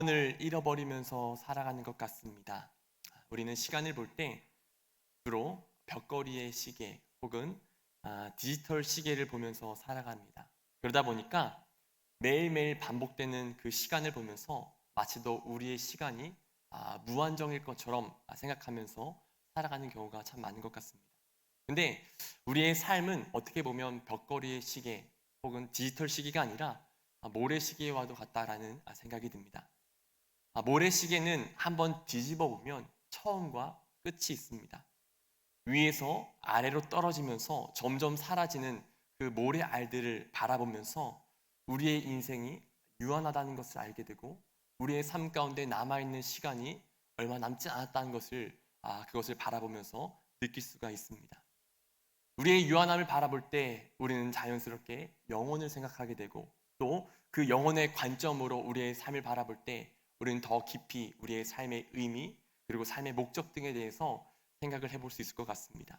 시간을 잃어버리면서 살아가는 것 같습니다. 우리는 시간을 볼 때 주로 벽걸이의 시계 혹은 디지털 시계를 보면서 살아갑니다. 그러다 보니까 매일매일 반복되는 그 시간을 보면서 마치도 우리의 시간이 무한정일 것처럼 생각하면서 살아가는 경우가 참 많은 것 같습니다. 근데 우리의 삶은 어떻게 보면 벽걸이의 시계 혹은 디지털 시계가 아니라 모래시계와도 같다라는 생각이 듭니다. 모래시계는 한번 뒤집어 보면 처음과 끝이 있습니다. 위에서 아래로 떨어지면서 점점 사라지는 그 모래 알들을 바라보면서 우리의 인생이 유한하다는 것을 알게 되고 우리의 삶 가운데 남아있는 시간이 얼마 남지 않았다는 것을 그것을 바라보면서 느낄 수가 있습니다. 우리의 유한함을 바라볼 때 우리는 자연스럽게 영혼을 생각하게 되고 또 그 영혼의 관점으로 우리의 삶을 바라볼 때 우리는 더 깊이 우리의 삶의 의미 그리고 삶의 목적 등에 대해서 생각을 해볼 수 있을 것 같습니다.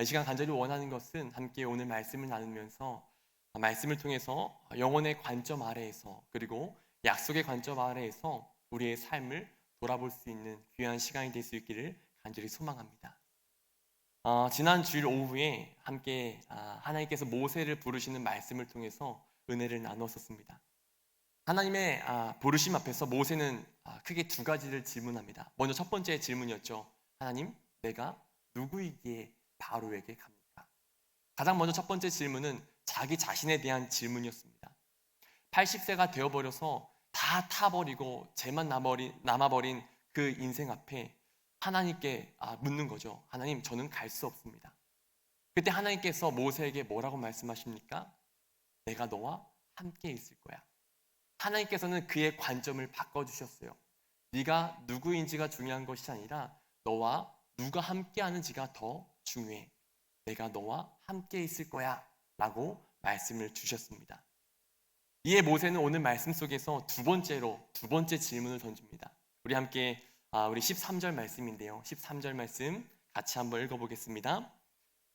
이 시간 간절히 원하는 것은 함께 오늘 말씀을 나누면서 말씀을 통해서 영혼의 관점 아래에서 그리고 약속의 관점 아래에서 우리의 삶을 돌아볼 수 있는 귀한 시간이 될 수 있기를 간절히 소망합니다. 지난 주일 오후에 함께 하나님께서 모세를 부르시는 말씀을 통해서 은혜를 나눴었습니다. 하나님의 부르심 앞에서 모세는 크게 두 가지를 질문합니다. 먼저 첫 번째 질문이었죠. 하나님, 내가 누구이기에 바로에게 갑니까? 가장 먼저 첫 번째 질문은 자기 자신에 대한 질문이었습니다. 80세가 되어버려서 다 타버리고 쟤만 남아버린 그 인생 앞에 하나님께 묻는 거죠. 하나님, 저는 갈 수 없습니다. 그때 하나님께서 모세에게 뭐라고 말씀하십니까? 내가 너와 함께 있을 거야. 하나님께서는 그의 관점을 바꿔주셨어요. 네가 누구인지가 중요한 것이 아니라 너와 누가 함께 하는지가 더 중요해. 내가 너와 함께 있을 거야 라고 말씀을 주셨습니다. 이에 모세는 오늘 말씀 속에서 두 번째 질문을 던집니다. 우리 함께 우리 13절 말씀인데요. 13절 말씀 같이 한번 읽어보겠습니다.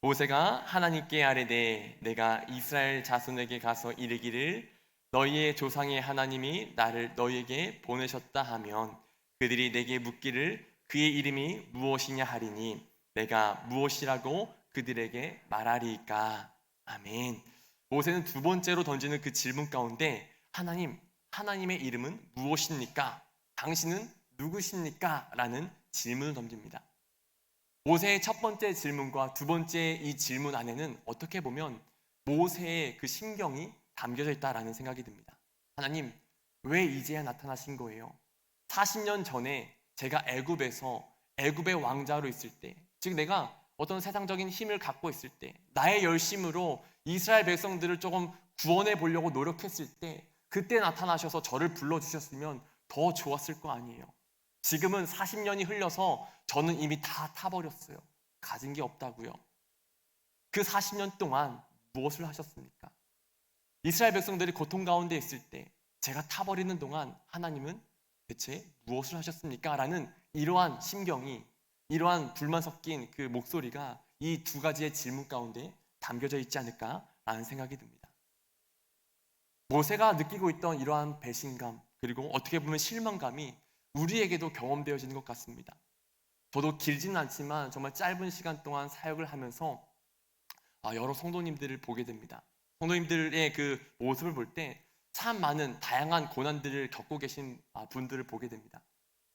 모세가 하나님께 아뢰되 내가 이스라엘 자손에게 가서 이르기를 너희의 조상의 하나님이 나를 너희에게 보내셨다 하면 그들이 내게 묻기를 그의 이름이 무엇이냐 하리니 내가 무엇이라고 그들에게 말하리이까. 아멘. 모세는 두 번째로 던지는 그 질문 가운데 하나님의 이름은 무엇입니까? 당신은 누구십니까? 라는 질문을 던집니다. 모세의 첫 번째 질문과 두 번째 이 질문 안에는 어떻게 보면 모세의 그 심경이 담겨져 있다라는 생각이 듭니다. 하나님, 왜 이제야 나타나신 거예요? 40년 전에 제가 애굽의 왕자로 있을 때, 즉 내가 어떤 세상적인 힘을 갖고 있을 때, 나의 열심으로 이스라엘 백성들을 조금 구원해 보려고 노력했을 때, 그때 나타나셔서 저를 불러주셨으면 더 좋았을 거 아니에요. 지금은 40년이 흘려서 저는 이미 다 타버렸어요. 가진 게 없다고요. 그 40년 동안 무엇을 하셨습니까? 이스라엘 백성들이 고통 가운데 있을 때 제가 타버리는 동안 하나님은 대체 무엇을 하셨습니까? 라는 이러한 심경이, 이러한 불만 섞인 그 목소리가 이 두 가지의 질문 가운데 담겨져 있지 않을까라는 생각이 듭니다. 모세가 느끼고 있던 이러한 배신감 그리고 어떻게 보면 실망감이 우리에게도 경험되어지는 것 같습니다. 저도 길지는 않지만 정말 짧은 시간 동안 사역을 하면서 여러 성도님들을 보게 됩니다. 성도님들의 그 모습을 볼 때 참 많은 다양한 고난들을 겪고 계신 분들을 보게 됩니다.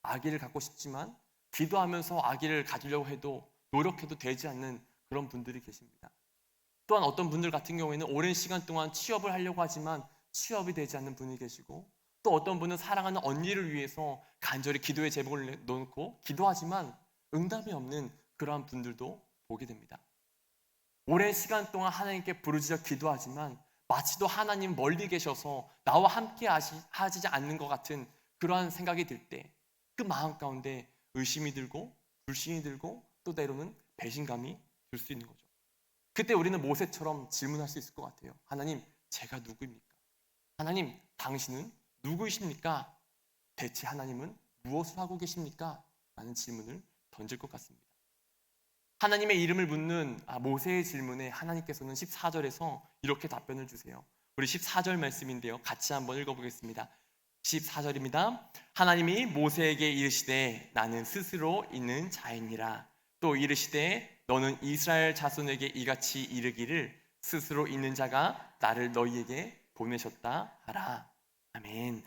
아기를 갖고 싶지만 기도하면서 아기를 가지려고 해도 노력해도 되지 않는 그런 분들이 계십니다. 또한 어떤 분들 같은 경우에는 오랜 시간 동안 취업을 하려고 하지만 취업이 되지 않는 분이 계시고 또 어떤 분은 사랑하는 언니를 위해서 간절히 기도의 제목을 넣고 기도하지만 응답이 없는 그러한 분들도 보게 됩니다. 오랜 시간 동안 하나님께 부르짖어 기도하지만 마치도 하나님 멀리 계셔서 나와 함께 하시지 않는 것 같은 그러한 생각이 들 때 그 마음 가운데 의심이 들고 불신이 들고 또 때로는 배신감이 들 수 있는 거죠. 그때 우리는 모세처럼 질문할 수 있을 것 같아요. 하나님, 제가 누구입니까? 하나님, 당신은 누구이십니까? 대체 하나님은 무엇을 하고 계십니까? 라는 질문을 던질 것 같습니다. 하나님의 이름을 묻는 모세의 질문에 하나님께서는 14절에서 이렇게 답변을 주세요. 우리 14절 말씀인데요. 같이 한번 읽어보겠습니다. 14절입니다. 하나님이 모세에게 이르시되 나는 스스로 있는 자이니라. 또 이르시되 너는 이스라엘 자손에게 이같이 이르기를 스스로 있는 자가 나를 너희에게 보내셨다 하라. 아멘.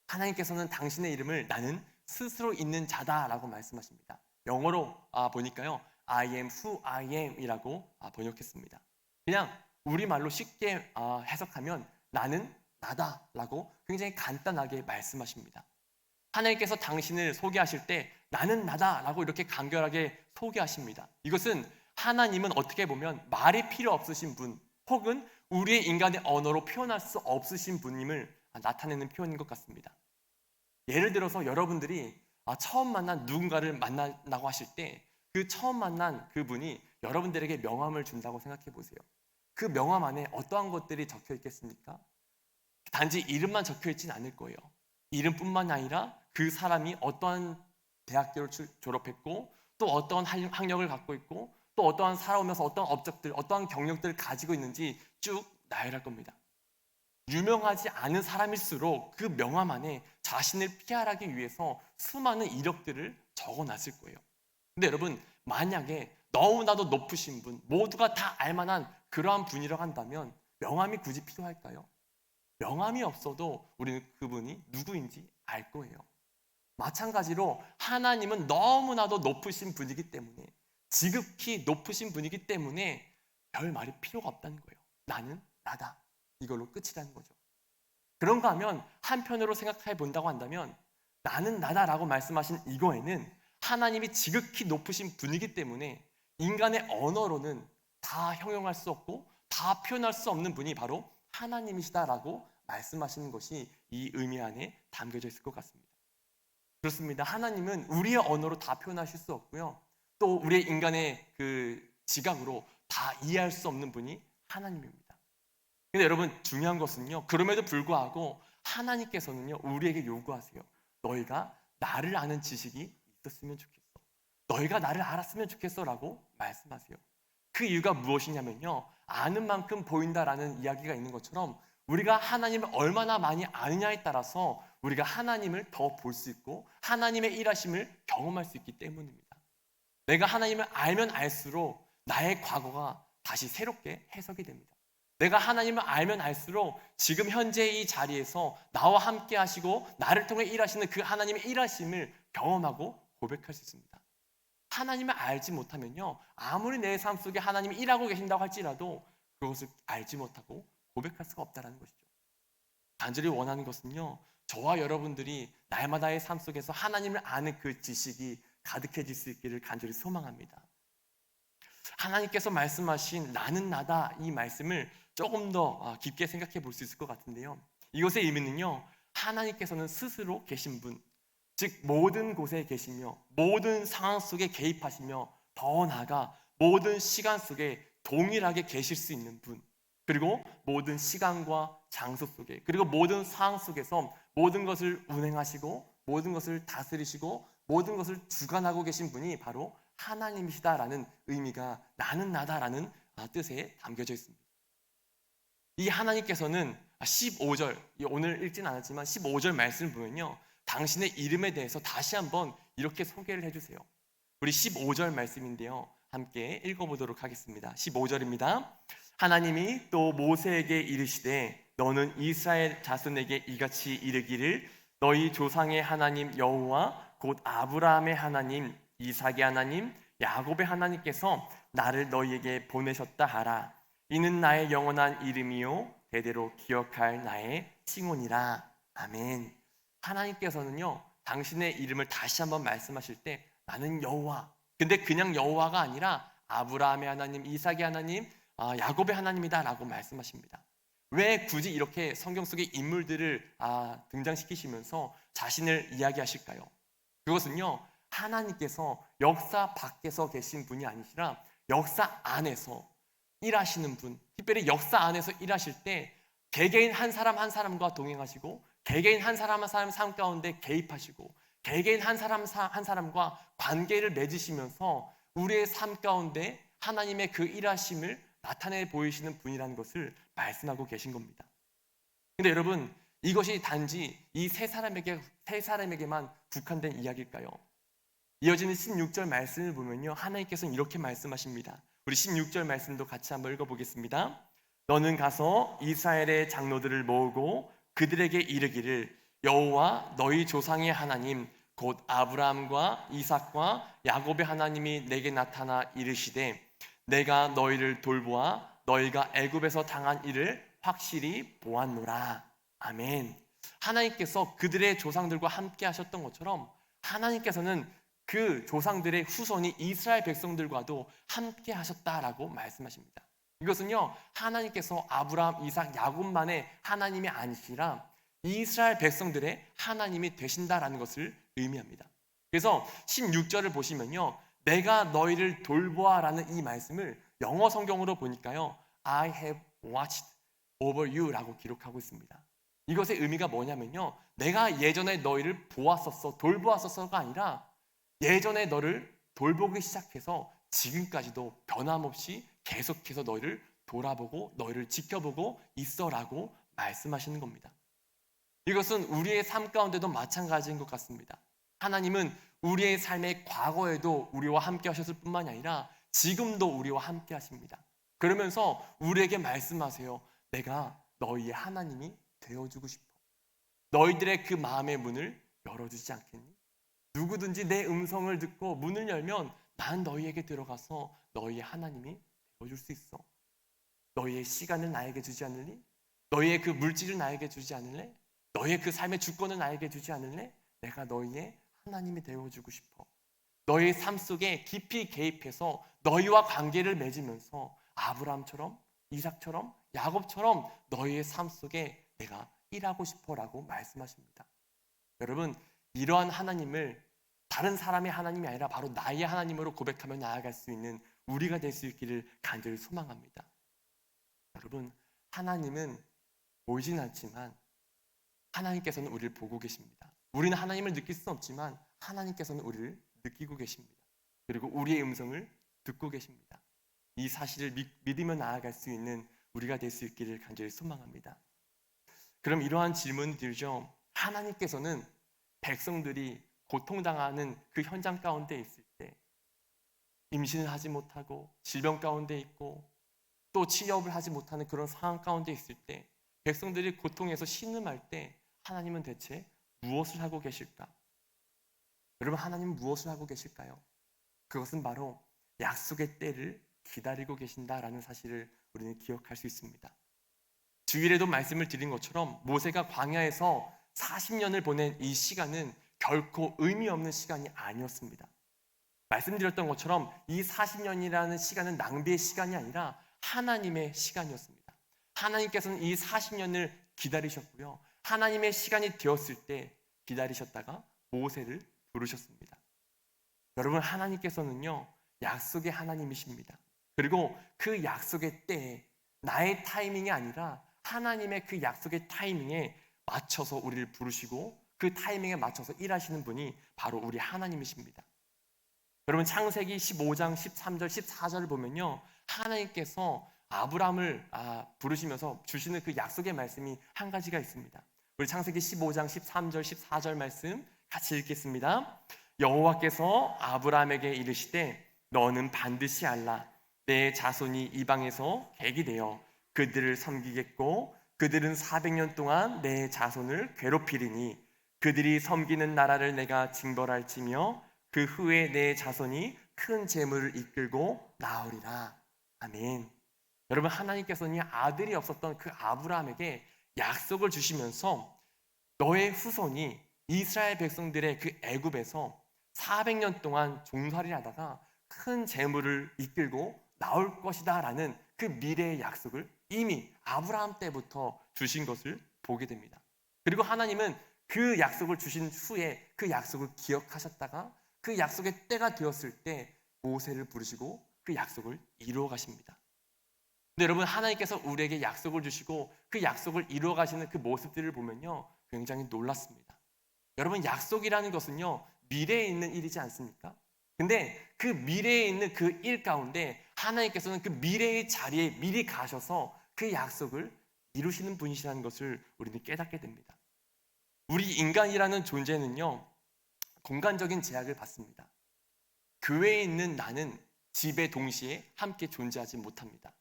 하나님께서는 당신의 이름을 나는 스스로 있는 자다라고 말씀하십니다. 영어로 보니까요, I am who I am이라고 번역했습니다. 그냥 우리말로 쉽게 해석하면 나는 나다라고 굉장히 간단하게 말씀하십니다. 하나님께서 당신을 소개하실 때 나는 나다라고 이렇게 간결하게 소개하십니다. 이것은 하나님은 어떻게 보면 말이 필요 없으신 분, 혹은 우리의 인간의 언어로 표현할 수 없으신 분임을 나타내는 표현인 것 같습니다. 예를 들어서 여러분들이 처음 만난 누군가를 만나라고 하실 때 그 처음 만난 그분이 여러분들에게 명함을 준다고 생각해 보세요. 그 명함 안에 어떠한 것들이 적혀 있겠습니까? 단지 이름만 적혀 있진 않을 거예요. 이름뿐만 아니라 그 사람이 어떠한 대학교를 졸업했고, 또 어떠한 학력을 갖고 있고, 또 어떠한 살아오면서 어떠한 업적들, 어떠한 경력들을 가지고 있는지 쭉 나열할 겁니다. 유명하지 않은 사람일수록 그 명함 안에 자신을 피할하기 위해서 수많은 이력들을 적어놨을 거예요. 근데 여러분, 만약에 너무나도 높으신 분, 모두가 다 알만한 그러한 분이라고 한다면 명함이 굳이 필요할까요? 명함이 없어도 우리는 그분이 누구인지 알 거예요. 마찬가지로 하나님은 너무나도 높으신 분이기 때문에, 지극히 높으신 분이기 때문에 별 말이 필요가 없다는 거예요. 나는 나다. 이걸로 끝이라는 거죠. 그런가 하면 한편으로 생각해 본다고 한다면 나는 나다라고 말씀하신 이거에는 하나님이 지극히 높으신 분이기 때문에 인간의 언어로는 다 형용할 수 없고 다 표현할 수 없는 분이 바로 하나님이시다라고 말씀하시는 것이 이 의미 안에 담겨져 있을 것 같습니다. 그렇습니다. 하나님은 우리의 언어로 다 표현하실 수 없고요. 또 우리의 인간의 그 지각으로 다 이해할 수 없는 분이 하나님입니다. 근데 여러분, 중요한 것은요, 그럼에도 불구하고 하나님께서는요 우리에게 요구하세요. 너희가 나를 아는 지식이 있었으면 좋겠어. 너희가 나를 알았으면 좋겠어 라고 말씀하세요. 그 이유가 무엇이냐면요, 아는 만큼 보인다라는 이야기가 있는 것처럼 우리가 하나님을 얼마나 많이 아느냐에 따라서 우리가 하나님을 더 볼 수 있고 하나님의 일하심을 경험할 수 있기 때문입니다. 내가 하나님을 알면 알수록 나의 과거가 다시 새롭게 해석이 됩니다. 내가 하나님을 알면 알수록 지금 현재 이 자리에서 나와 함께 하시고 나를 통해 일하시는 그 하나님의 일하심을 경험하고 고백할 수 있습니다. 하나님을 알지 못하면요, 아무리 내 삶 속에 하나님이 일하고 계신다고 할지라도 그것을 알지 못하고 고백할 수가 없다는 것이죠. 간절히 원하는 것은요, 저와 여러분들이 날마다의 삶 속에서 하나님을 아는 그 지식이 가득해질 수 있기를 간절히 소망합니다. 하나님께서 말씀하신 나는 나다, 이 말씀을 조금 더 깊게 생각해 볼 수 있을 것 같은데요, 이것의 의미는요, 하나님께서는 스스로 계신 분, 즉 모든 곳에 계시며 모든 상황 속에 개입하시며 더 나아가 모든 시간 속에 동일하게 계실 수 있는 분, 그리고 모든 시간과 장소 속에, 그리고 모든 상황 속에서 모든 것을 운행하시고 모든 것을 다스리시고 모든 것을 주관하고 계신 분이 바로 하나님이시다라는 의미가 나는 나다라는 뜻에 담겨져 있습니다. 이 하나님께서는 15절, 오늘 읽진 않았지만 15절 말씀을 보면요, 당신의 이름에 대해서 다시 한번 이렇게 소개를 해주세요. 우리 15절 말씀인데요, 함께 읽어보도록 하겠습니다. 15절입니다. 하나님이 또 모세에게 이르시되 너는 이스라엘 자손에게 이같이 이르기를 너희 조상의 하나님 여호와 곧 아브라함의 하나님, 이삭의 하나님, 야곱의 하나님께서 나를 너희에게 보내셨다 하라. 이는 나의 영원한 이름이요 대대로 기억할 나의 칭혼이라. 아멘. 하나님께서는요, 당신의 이름을 다시 한번 말씀하실 때 나는 여호와, 근데 그냥 여호와가 아니라 아브라함의 하나님, 이삭의 하나님, 야곱의 하나님이다 라고 말씀하십니다. 왜 굳이 이렇게 성경 속의 인물들을 등장시키시면서 자신을 이야기하실까요? 그것은요, 하나님께서 역사 밖에서 계신 분이 아니시라 역사 안에서 일하시는 분, 특별히 역사 안에서 일하실 때 개개인 한 사람 한 사람과 동행하시고 개개인 한 사람 한 사람 삶 가운데 개입하시고 개개인 한 사람 한 사람과 관계를 맺으시면서 우리의 삶 가운데 하나님의 그 일하심을 나타내 보이시는 분이라는 것을 말씀하고 계신 겁니다. 근데 여러분, 이것이 단지 이 세 사람에게만 국한된 이야기일까요? 이어지는 16절 말씀을 보면요, 하나님께서는 이렇게 말씀하십니다. 우리 16절 말씀도 같이 한번 읽어보겠습니다. 너는 가서 이스라엘의 장로들을 모으고 그들에게 이르기를 여호와 너희 조상의 하나님 곧 아브라함과 이삭과 야곱의 하나님이 내게 나타나 이르시되 내가 너희를 돌보아 너희가 애굽에서 당한 일을 확실히 보았노라. 아멘. 하나님께서 그들의 조상들과 함께 하셨던 것처럼 하나님께서는 그 조상들의 후손이 이스라엘 백성들과도 함께 하셨다라고 말씀하십니다. 이것은요, 하나님께서 아브라함, 이삭, 야곱만의 하나님이 아니시라 이스라엘 백성들의 하나님이 되신다라는 것을 의미합니다. 그래서 16절을 보시면요, 내가 너희를 돌보아라는 이 말씀을 영어 성경으로 보니까요, I have watched over you 라고 기록하고 있습니다. 이것의 의미가 뭐냐면요, 내가 예전에 너희를 보았었어, 돌보았었어가 아니라 예전에 너를 돌보기 시작해서 지금까지도 변함없이 계속해서 너희를 돌아보고 너희를 지켜보고 있어라고 말씀하시는 겁니다. 이것은 우리의 삶 가운데도 마찬가지인 것 같습니다. 하나님은 우리의 삶의 과거에도 우리와 함께 하셨을 뿐만이 아니라 지금도 우리와 함께 하십니다. 그러면서 우리에게 말씀하세요. 내가 너희의 하나님이 되어주고 싶어. 너희들의 그 마음의 문을 열어주지 않겠니? 누구든지 내 음성을 듣고 문을 열면 난 너희에게 들어가서 너희의 하나님이 되어줄 수 있어. 너희의 시간을 나에게 주지 않을래? 너희의 그 물질을 나에게 주지 않을래? 너희의 그 삶의 주권을 나에게 주지 않을래? 내가 너희의 하나님이 되어주고 싶어. 너희의 삶 속에 깊이 개입해서 너희와 관계를 맺으면서 아브라함처럼 이삭처럼 야곱처럼 너희의 삶 속에 내가 일하고 싶어라고 말씀하십니다. 여러분, 이러한 하나님을 다른 사람의 하나님이 아니라 바로 나의 하나님으로 고백하며 나아갈 수 있는 우리가 될 수 있기를 간절히 소망합니다. 여러분, 하나님은 보이진 않지만 하나님께서는 우리를 보고 계십니다. 우리는 하나님을 느낄 수는 없지만 하나님께서는 우리를 느끼고 계십니다. 그리고 우리의 음성을 듣고 계십니다. 이 사실을 믿으며 나아갈 수 있는 우리가 될 수 있기를 간절히 소망합니다. 그럼 이러한 질문이 들죠. 하나님께서는 백성들이 고통당하는 그 현장 가운데 있을 때 임신을 하지 못하고 질병 가운데 있고 또 취업을 하지 못하는 그런 상황 가운데 있을 때 백성들이 고통에서 신음할 때 하나님은 대체 무엇을 하고 계실까? 여러분, 하나님은 무엇을 하고 계실까요? 그것은 바로 약속의 때를 기다리고 계신다라는 사실을 우리는 기억할 수 있습니다. 주일에도 말씀을 드린 것처럼 모세가 광야에서 40년을 보낸 이 시간은 결코 의미 없는 시간이 아니었습니다. 말씀드렸던 것처럼 이 40년이라는 시간은 낭비의 시간이 아니라 하나님의 시간이었습니다. 하나님께서는 이 40년을 기다리셨고요. 하나님의 시간이 되었을 때 기다리셨다가 모세를 부르셨습니다. 여러분, 하나님께서는요, 약속의 하나님이십니다. 그리고 그 약속의 때에 나의 타이밍이 아니라 하나님의 그 약속의 타이밍에 맞춰서 우리를 부르시고 그 타이밍에 맞춰서 일하시는 분이 바로 우리 하나님이십니다. 여러분, 창세기 15장 13절 14절을 보면요, 하나님께서 아브라함을 부르시면서 주시는 그 약속의 말씀이 한 가지가 있습니다. 우리 창세기 15장 13절 14절 말씀 같이 읽겠습니다. 여호와께서 아브라함에게 이르시되 너는 반드시 알라. 내 자손이 이방에서 객이 되어 그들을 섬기겠고 그들은 400년 동안 내 자손을 괴롭히리니 그들이 섬기는 나라를 내가 징벌할지며 그 후에 내 자손이 큰 재물을 이끌고 나오리라. 아멘. 여러분, 하나님께서는 아들이 없었던 그 아브라함에게 약속을 주시면서 너의 후손이 이스라엘 백성들의 그 애굽에서 400년 동안 종살이를 하다가 큰 재물을 이끌고 나올 것이다 라는 그 미래의 약속을 이미 아브라함 때부터 주신 것을 보게 됩니다. 그리고 하나님은 그 약속을 주신 후에 그 약속을 기억하셨다가 그 약속의 때가 되었을 때 모세를 부르시고 그 약속을 이루어 가십니다. 근데 여러분, 하나님께서 우리에게 약속을 주시고 그 약속을 이루어 가시는 그 모습들을 보면요, 굉장히 놀랐습니다. 여러분, 약속이라는 것은요, 미래에 있는 일이지 않습니까? 근데 그 미래에 있는 그 일 가운데 하나님께서는 그 미래의 자리에 미리 가셔서 그 약속을 이루시는 분이시라는 것을 우리는 깨닫게 됩니다. 우리 인간이라는 존재는요, 공간적인 제약을 받습니다. 교회에 있는 나는 집에 동시에 함께 존재하지 못합니다.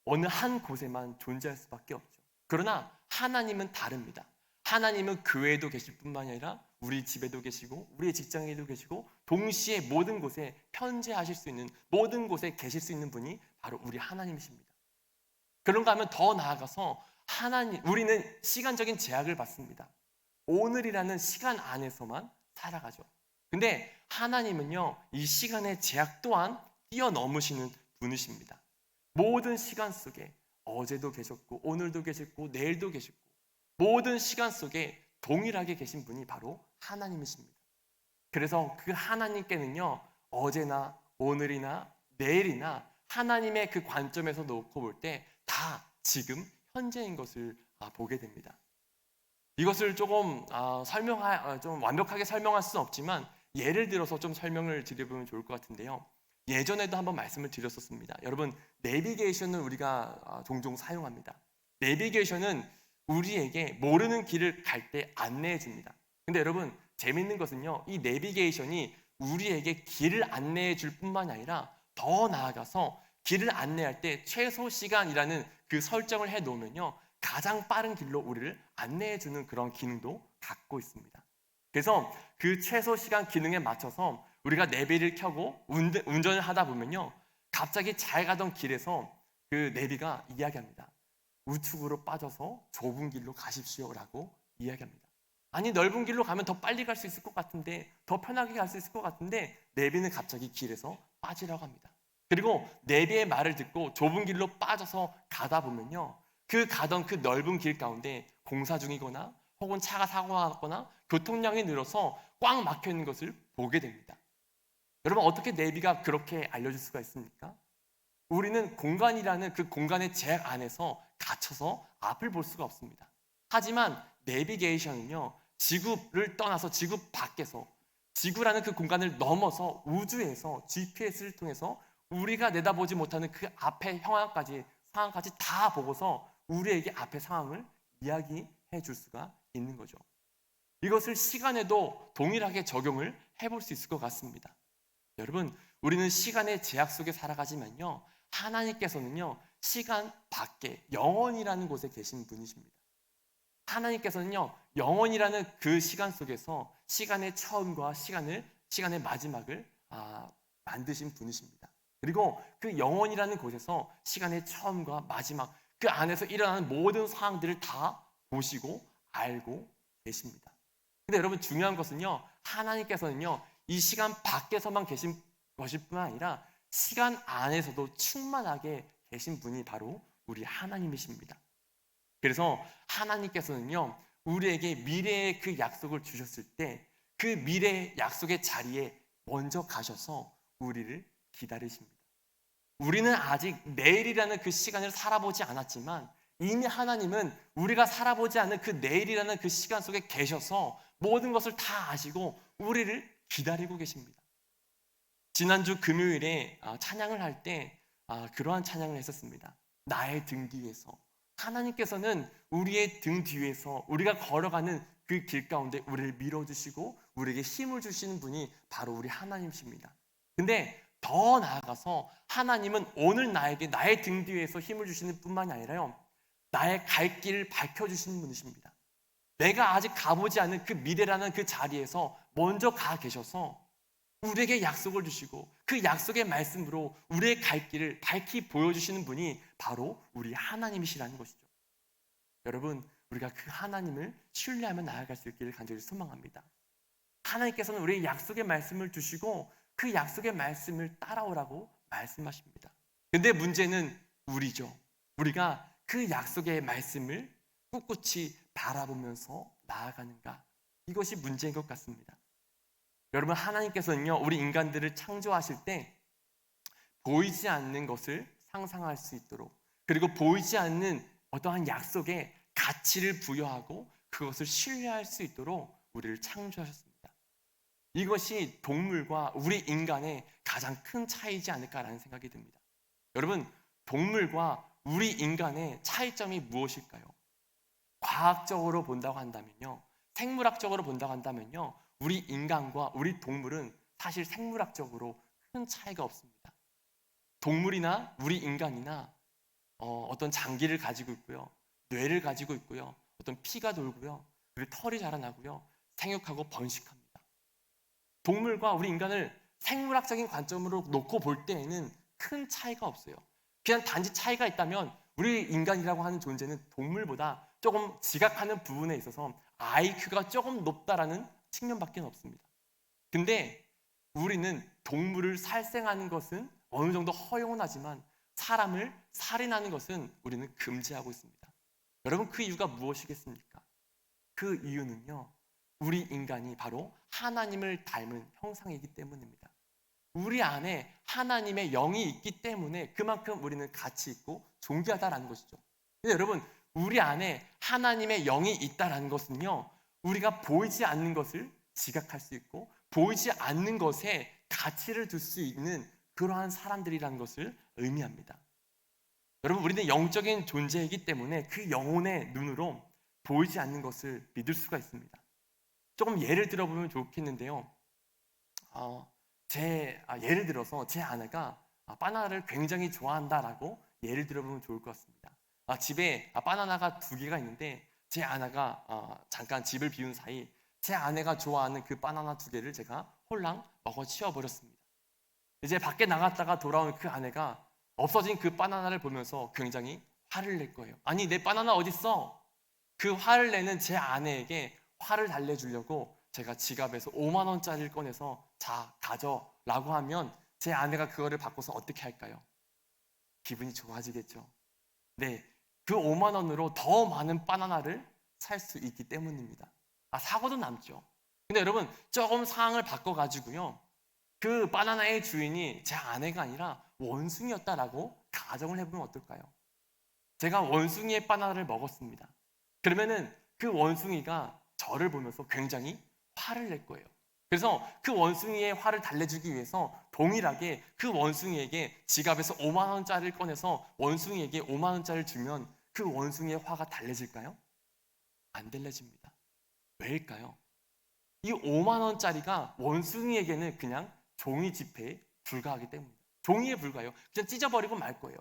어느 한 곳에만 존재할 수밖에 없죠. 그러나 하나님은 다릅니다. 하나님은 교회에도 계실 뿐만 아니라 우리 집에도 계시고 우리의 직장에도 계시고 동시에 모든 곳에 편재하실 수 있는, 모든 곳에 계실 수 있는 분이 바로 우리 하나님이십니다. 그런가 하면 더 나아가서 우리는 시간적인 제약을 받습니다. 오늘이라는 시간 안에서만 살아가죠. 근데 하나님은요, 이 시간의 제약 또한 뛰어넘으시는 분이십니다. 모든 시간 속에 어제도 계셨고 오늘도 계셨고 내일도 계셨고 모든 시간 속에 동일하게 계신 분이 바로 하나님이십니다. 그래서 그 하나님께는요, 어제나 오늘이나 내일이나 하나님의 그 관점에서 놓고 볼 때 다 지금 현재인 것을 보게 됩니다. 이것을 조금 좀 완벽하게 설명할 수는 없지만 예를 들어서 좀 설명을 드려보면 좋을 것 같은데요. 예전에도 한번 말씀을 드렸었습니다. 여러분, 내비게이션은 우리가 종종 사용합니다. 내비게이션은 우리에게 모르는 길을 갈 때 안내해 줍니다. 근데 여러분, 재밌는 것은요, 이 내비게이션이 우리에게 길을 안내해 줄 뿐만 아니라 더 나아가서 길을 안내할 때 최소 시간이라는 그 설정을 해 놓으면요, 가장 빠른 길로 우리를 안내해 주는 그런 기능도 갖고 있습니다. 그래서 그 최소 시간 기능에 맞춰서 우리가 내비를 켜고 운전을 하다 보면요, 갑자기 잘 가던 길에서 그 내비가 이야기합니다. 우측으로 빠져서 좁은 길로 가십시오라고 이야기합니다. 아니, 넓은 길로 가면 더 빨리 갈 수 있을 것 같은데, 더 편하게 갈 수 있을 것 같은데 내비는 갑자기 길에서 빠지라고 합니다. 그리고 내비의 말을 듣고 좁은 길로 빠져서 가다 보면요, 그 가던 그 넓은 길 가운데 공사 중이거나 혹은 차가 사고가 났거나 교통량이 늘어서 꽉 막혀 있는 것을 보게 됩니다. 여러분, 어떻게 내비가 그렇게 알려줄 수가 있습니까? 우리는 공간이라는 그 공간의 제약 안에서 갇혀서 앞을 볼 수가 없습니다. 하지만 내비게이션은요, 지구를 떠나서 지구 밖에서, 지구라는 그 공간을 넘어서 우주에서 GPS를 통해서 우리가 내다보지 못하는 그 앞의 상황까지 다 보고서 우리에게 앞의 상황을 이야기해 줄 수가 있는 거죠. 이것을 시간에도 동일하게 적용을 해볼 수 있을 것 같습니다. 여러분, 우리는 시간의 제약 속에 살아가지만요, 하나님께서는요, 시간 밖에 영원이라는 곳에 계신 분이십니다. 하나님께서는요, 영원이라는 그 시간 속에서 시간의 처음과 시간의 마지막을 만드신 분이십니다. 그리고 그 영원이라는 곳에서 시간의 처음과 마지막, 그 안에서 일어나는 모든 상황들을 다 보시고 알고 계십니다. 근데 여러분, 중요한 것은요, 하나님께서는요, 이 시간 밖에서만 계신 것일 뿐 아니라 시간 안에서도 충만하게 계신 분이 바로 우리 하나님이십니다. 그래서 하나님께서는요, 우리에게 미래의 그 약속을 주셨을 때 그 미래의 약속의 자리에 먼저 가셔서 우리를 기다리십니다. 우리는 아직 내일이라는 그 시간을 살아보지 않았지만 이미 하나님은 우리가 살아보지 않은 그 내일이라는 그 시간 속에 계셔서 모든 것을 다 아시고 우리를 기다리고 계십니다. 지난주 금요일에 찬양을 할 때 그러한 찬양을 했었습니다. 나의 등 뒤에서. 하나님께서는 우리의 등 뒤에서 우리가 걸어가는 그 길 가운데 우리를 밀어주시고 우리에게 힘을 주시는 분이 바로 우리 하나님이십니다. 근데 더 나아가서 하나님은 오늘 나에게 나의 등 뒤에서 힘을 주시는 뿐만이 아니라요, 나의 갈 길을 밝혀주시는 분이십니다. 내가 아직 가보지 않은 그 미래라는 그 자리에서 먼저 가 계셔서 우리에게 약속을 주시고 그 약속의 말씀으로 우리의 갈 길을 밝히 보여주시는 분이 바로 우리 하나님이시라는 것이죠. 여러분, 우리가 그 하나님을 신뢰하며 나아갈 수 있기를 간절히 소망합니다. 하나님께서는 우리의 약속의 말씀을 주시고 그 약속의 말씀을 따라오라고 말씀하십니다. 근데 문제는 우리죠. 우리가 그 약속의 말씀을 꿋꿋이 바라보면서 나아가는가, 이것이 문제인 것 같습니다. 여러분, 하나님께서는요, 우리 인간들을 창조하실 때 보이지 않는 것을 상상할 수 있도록, 그리고 보이지 않는 어떠한 약속에 가치를 부여하고 그것을 신뢰할 수 있도록 우리를 창조하셨습니다. 이것이 동물과 우리 인간의 가장 큰 차이지 않을까라는 생각이 듭니다. 여러분, 동물과 우리 인간의 차이점이 무엇일까요? 과학적으로 본다고 한다면요, 생물학적으로 본다고 한다면요, 우리 인간과 우리 동물은 사실 생물학적으로 큰 차이가 없습니다. 동물이나 우리 인간이나 어떤 장기를 가지고 있고요, 뇌를 가지고 있고요, 어떤 피가 돌고요, 그리고 털이 자라나고요, 생육하고 번식합니다. 동물과 우리 인간을 생물학적인 관점으로 놓고 볼 때에는 큰 차이가 없어요. 그냥 단지 차이가 있다면 우리 인간이라고 하는 존재는 동물보다 조금 지각하는 부분에 있어서 IQ가 조금 높다라는 측면밖에 없습니다. 근데 우리는 동물을 살생하는 것은 어느 정도 허용은 하지만 사람을 살인하는 것은 우리는 금지하고 있습니다. 여러분, 그 이유가 무엇이겠습니까? 그 이유는요, 우리 인간이 바로 하나님을 닮은 형상이기 때문입니다. 우리 안에 하나님의 영이 있기 때문에 그만큼 우리는 가치 있고 존귀하다라는 것이죠. 근데 여러분, 우리 안에 하나님의 영이 있다라는 것은요, 우리가 보이지 않는 것을 지각할 수 있고 보이지 않는 것에 가치를 둘 수 있는 그러한 사람들이라는 것을 의미합니다. 여러분, 우리는 영적인 존재이기 때문에 그 영혼의 눈으로 보이지 않는 것을 믿을 수가 있습니다. 조금 예를 들어보면 좋겠는데요. 예를 들어서 제 아내가 바나나를 굉장히 좋아한다라고 예를 들어보면 좋을 것 같습니다. 집에 바나나가 2개가 있는데 제 아내가 잠깐 집을 비운 사이 제 아내가 좋아하는 그 바나나 2개를 제가 홀랑 먹어 치워버렸습니다. 이제 밖에 나갔다가 돌아온 그 아내가 없어진 그 바나나를 보면서 굉장히 화를 낼 거예요. 아니, 내 바나나 어딨어? 그 화를 내는 제 아내에게 화를 달래주려고 제가 지갑에서 5만 원짜리를 꺼내서 자, 가져라고 하면 제 아내가 그거를 받고서 어떻게 할까요? 기분이 좋아지겠죠. 네, 그 5만 원으로 더 많은 바나나를 살 수 있기 때문입니다. 사고도 남죠. 근데 여러분, 조금 상황을 바꿔가지고요, 그 바나나의 주인이 제 아내가 아니라 원숭이였다라고 가정을 해보면 어떨까요? 제가 원숭이의 바나나를 먹었습니다. 그러면은 그 원숭이가 저를 보면서 굉장히 화를 낼 거예요. 그래서 그 원숭이의 화를 달래주기 위해서 동일하게 그 원숭이에게 지갑에서 5만 원짜리를 꺼내서 원숭이에게 5만 원짜리를 주면 그 원숭이의 화가 달래질까요? 안 달래집니다. 왜일까요? 이 5만 원짜리가 원숭이에게는 그냥 종이 지폐에 불과하기 때문입니다. 종이에 불과해요. 그냥 찢어버리고 말 거예요.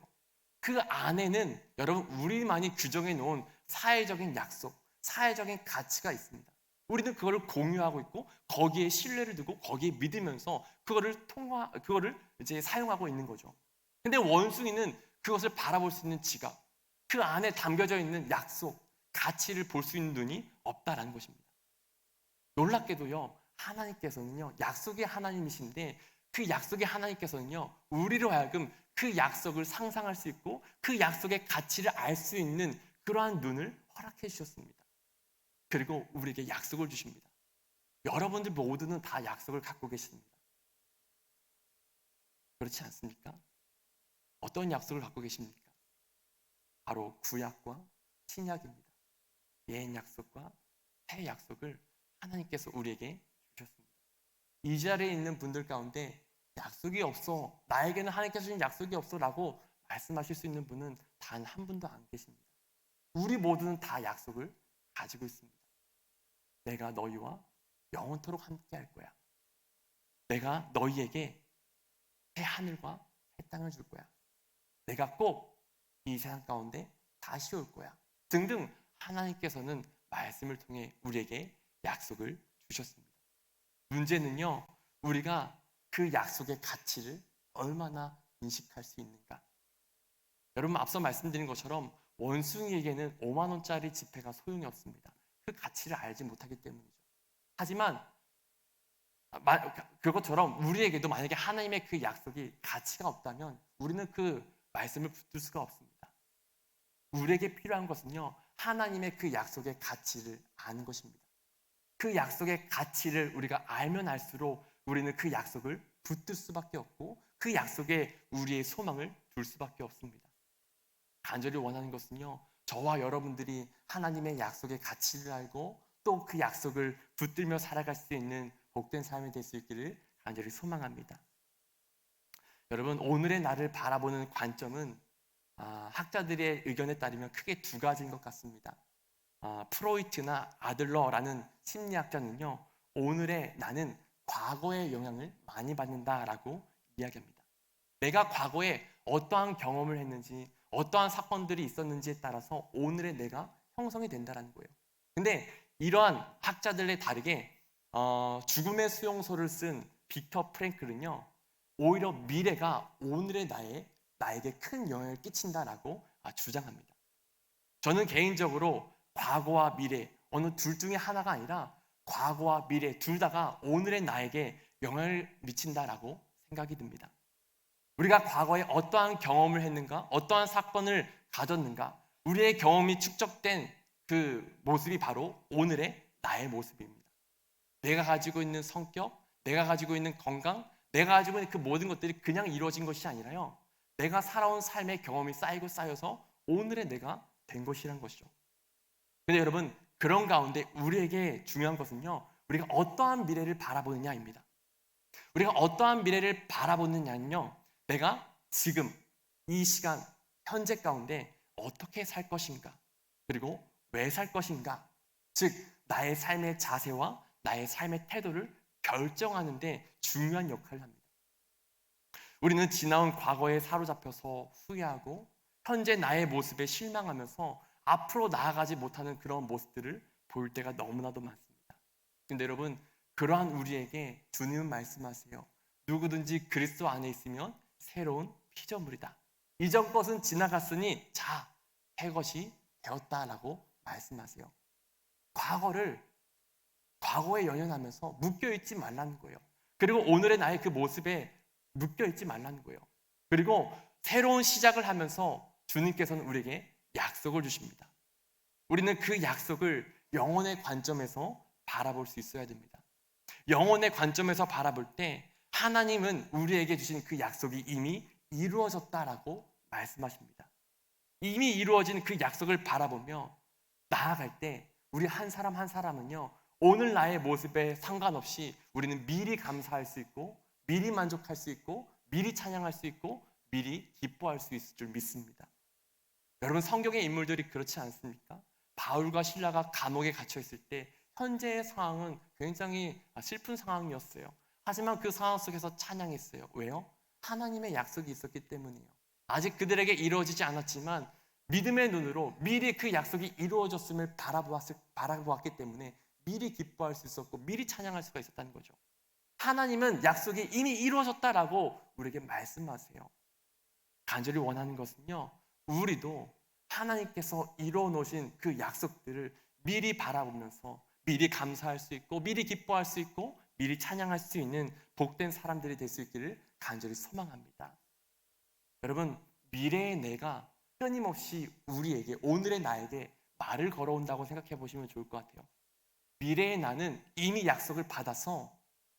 그 안에는 여러분, 우리만이 규정해 놓은 사회적인 약속, 사회적인 가치가 있습니다. 우리는 그거를 공유하고 있고 거기에 신뢰를 두고 거기에 믿으면서 그거를 이제 사용하고 있는 거죠. 근데 원숭이는 그것을 바라볼 수 있는 지각, 그 안에 담겨져 있는 약속, 가치를 볼 수 있는 눈이 없다라는 것입니다. 놀랍게도요, 하나님께서는요, 약속의 하나님이신데 그 약속의 하나님께서는요, 우리로 하여금 그 약속을 상상할 수 있고 그 약속의 가치를 알 수 있는 그러한 눈을 허락해 주셨습니다. 그리고 우리에게 약속을 주십니다. 여러분들 모두는 다 약속을 갖고 계십니다. 그렇지 않습니까? 어떤 약속을 갖고 계십니까? 바로 구약과 신약입니다. 옛 약속과 새 약속을 하나님께서 우리에게 주셨습니다. 이 자리에 있는 분들 가운데 약속이 없어, 나에게는 하나님께서 주신 약속이 없어 라고 말씀하실 수 있는 분은 단 한 분도 안 계십니다. 우리 모두는 다 약속을 가지고 있습니다. 내가 너희와 영원토록 함께 할 거야. 내가 너희에게 새 하늘과 새 땅을 줄 거야. 내가 꼭 이 세상 가운데 다시 올 거야. 등등 하나님께서는 말씀을 통해 우리에게 약속을 주셨습니다. 문제는요, 우리가 그 약속의 가치를 얼마나 인식할 수 있는가. 여러분, 앞서 말씀드린 것처럼 원숭이에게는 5만 원짜리 지폐가 소용이 없습니다. 그 가치를 알지 못하기 때문이죠. 하지만 그것처럼 우리에게도 만약에 하나님의 그 약속이 가치가 없다면 우리는 그 말씀을 붙들 수가 없습니다. 우리에게 필요한 것은요, 하나님의 그 약속의 가치를 아는 것입니다. 그 약속의 가치를 우리가 알면 알수록 우리는 그 약속을 붙들 수밖에 없고 그 약속에 우리의 소망을 둘 수밖에 없습니다. 간절히 원하는 것은요, 저와 여러분들이 하나님의 약속의 가치를 알고 또 그 약속을 붙들며 살아갈 수 있는 복된 삶이 될 수 있기를 간절히 소망합니다. 여러분, 오늘의 나를 바라보는 관점은 학자들의 의견에 따르면 크게 2가지인 것 같습니다. 프로이트나 아들러라는 심리학자는요, 오늘의 나는 과거의 영향을 많이 받는다라고 이야기합니다. 내가 과거에 어떠한 경험을 했는지, 어떠한 사건들이 있었는지에 따라서 오늘의 내가 형성이 된다는 거예요. 근데 이러한 학자들에 다르게 죽음의 수용소를 쓴 빅터 프랭클은요, 오히려 미래가 오늘의 나에게 큰 영향을 끼친다라고 주장합니다. 저는 개인적으로 과거와 미래 어느 둘 중에 하나가 아니라 과거와 미래 둘 다가 오늘의 나에게 영향을 미친다라고 생각이 듭니다. 우리가 과거에 어떠한 경험을 했는가, 어떠한 사건을 가졌는가, 우리의 경험이 축적된 그 모습이 바로 오늘의 나의 모습입니다. 내가 가지고 있는 성격, 내가 가지고 있는 건강, 내가 가지고 있는 그 모든 것들이 그냥 이루어진 것이 아니라요, 내가 살아온 삶의 경험이 쌓이고 쌓여서 오늘의 내가 된 것이란 것이죠. 근데 여러분, 그런 가운데 우리에게 중요한 것은요, 우리가 어떠한 미래를 바라보느냐입니다. 우리가 어떠한 미래를 바라보느냐는요, 내가 지금 이 시간 현재 가운데 어떻게 살 것인가, 그리고 왜 살 것인가, 즉 나의 삶의 자세와 나의 삶의 태도를 결정하는 데 중요한 역할을 합니다. 우리는 지나온 과거에 사로잡혀서 후회하고 현재 나의 모습에 실망하면서 앞으로 나아가지 못하는 그런 모습들을 볼 때가 너무나도 많습니다. 근데 여러분, 그러한 우리에게 주님은 말씀하세요. 누구든지 그리스도 안에 있으면 새로운 피조물이다. 이전 것은 지나갔으니 자, 새 것이 되었다라고 말씀하세요. 과거에 연연하면서 묶여있지 말라는 거예요. 그리고 오늘의 나의 그 모습에 묶여있지 말라는 거예요. 그리고 새로운 시작을 하면서 주님께서는 우리에게 약속을 주십니다. 우리는 그 약속을 영혼의 관점에서 바라볼 수 있어야 됩니다. 영혼의 관점에서 바라볼 때 하나님은 우리에게 주신 그 약속이 이미 이루어졌다라고 말씀하십니다. 이미 이루어진 그 약속을 바라보며 나아갈 때 우리 한 사람 한 사람은요, 오늘 나의 모습에 상관없이 우리는 미리 감사할 수 있고, 미리 만족할 수 있고, 미리 찬양할 수 있고, 미리 기뻐할 수 있을 줄 믿습니다. 여러분, 성경의 인물들이 그렇지 않습니까? 바울과 실라가 감옥에 갇혀 있을 때 현재의 상황은 굉장히 슬픈 상황이었어요. 하지만 그 상황 속에서 찬양했어요. 왜요? 하나님의 약속이 있었기 때문이에요. 아직 그들에게 이루어지지 않았지만 믿음의 눈으로 미리 그 약속이 이루어졌음을 바라보았기 때문에 미리 기뻐할 수 있었고 미리 찬양할 수가 있었다는 거죠. 하나님은 약속이 이미 이루어졌다라고 우리에게 말씀하세요. 간절히 원하는 것은요, 우리도 하나님께서 이루어 놓으신 그 약속들을 미리 바라보면서 미리 감사할 수 있고 미리 기뻐할 수 있고 미리 찬양할 수 있는 복된 사람들이 될 수 있기를 간절히 소망합니다. 여러분, 미래의 내가 끊임없이 우리에게, 오늘의 나에게 말을 걸어온다고 생각해 보시면 좋을 것 같아요. 미래의 나는 이미 약속을 받아서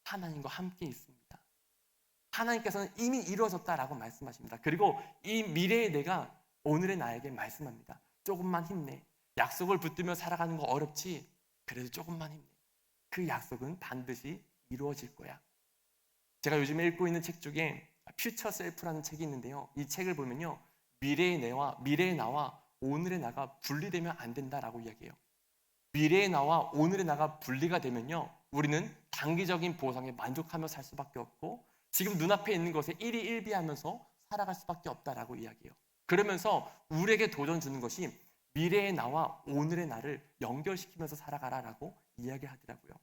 하나님과 함께 있습니다. 하나님께서는 이미 이루어졌다라고 말씀하십니다. 그리고 이 미래의 내가 오늘의 나에게 말씀합니다. 조금만 힘내. 약속을 붙들며 살아가는 거 어렵지? 그래도 조금만 힘내. 그 약속은 반드시 이루어질 거야. 제가 요즘에 읽고 있는 책 중에 퓨처 셀프라는 책이 있는데요, 이 책을 보면요, 미래의 나와 오늘의 나가 분리되면 안 된다라고 이야기해요. 미래의 나와 오늘의 나가 분리가 되면요, 우리는 단기적인 보상에 만족하며 살 수밖에 없고 지금 눈앞에 있는 것에 일희일비하면서 살아갈 수밖에 없다라고 이야기해요. 그러면서 우리에게 도전 주는 것이 미래의 나와 오늘의 나를 연결시키면서 살아가라라고 이야기하더라고요.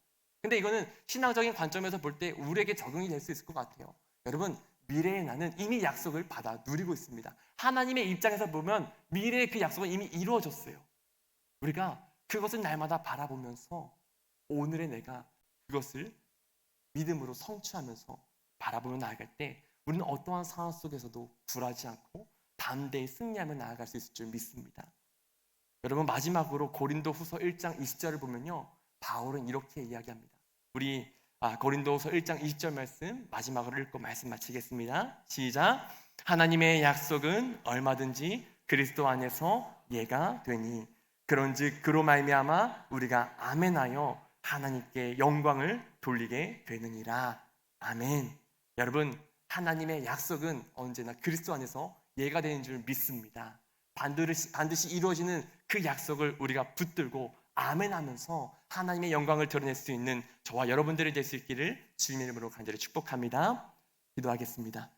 근데 이거는 신앙적인 관점에서 볼 때 우리에게 적용이 될 수 있을 것 같아요. 여러분, 미래의 나는 이미 약속을 받아 누리고 있습니다. 하나님의 입장에서 보면 미래의 그 약속은 이미 이루어졌어요. 우리가 그것을 날마다 바라보면서 오늘의 내가 그것을 믿음으로 성취하면서 바라보며 나아갈 때 우리는 어떠한 상황 속에서도 굴하지 않고 담대히 승리하며 나아갈 수 있을 줄 믿습니다. 여러분, 마지막으로 고린도후서 1장 20절을 보면요, 바울은 이렇게 이야기합니다. 우리 고린도후서 1장 20절 말씀 마지막으로 읽고 말씀 마치겠습니다. 시작. 하나님의 약속은 얼마든지 그리스도 안에서 예가 되니 그런즉 그로 말미암아 우리가 아멘하여 하나님께 영광을 돌리게 되느니라. 아멘. 여러분, 하나님의 약속은 언제나 그리스도 안에서 예가 되는 줄 믿습니다. 반드시 이루어지는 그 약속을 우리가 붙들고 아멘하면서 하나님의 영광을 드러낼 수 있는 저와 여러분들이 될 수 있기를 주님의 이름으로 간절히 축복합니다. 기도하겠습니다.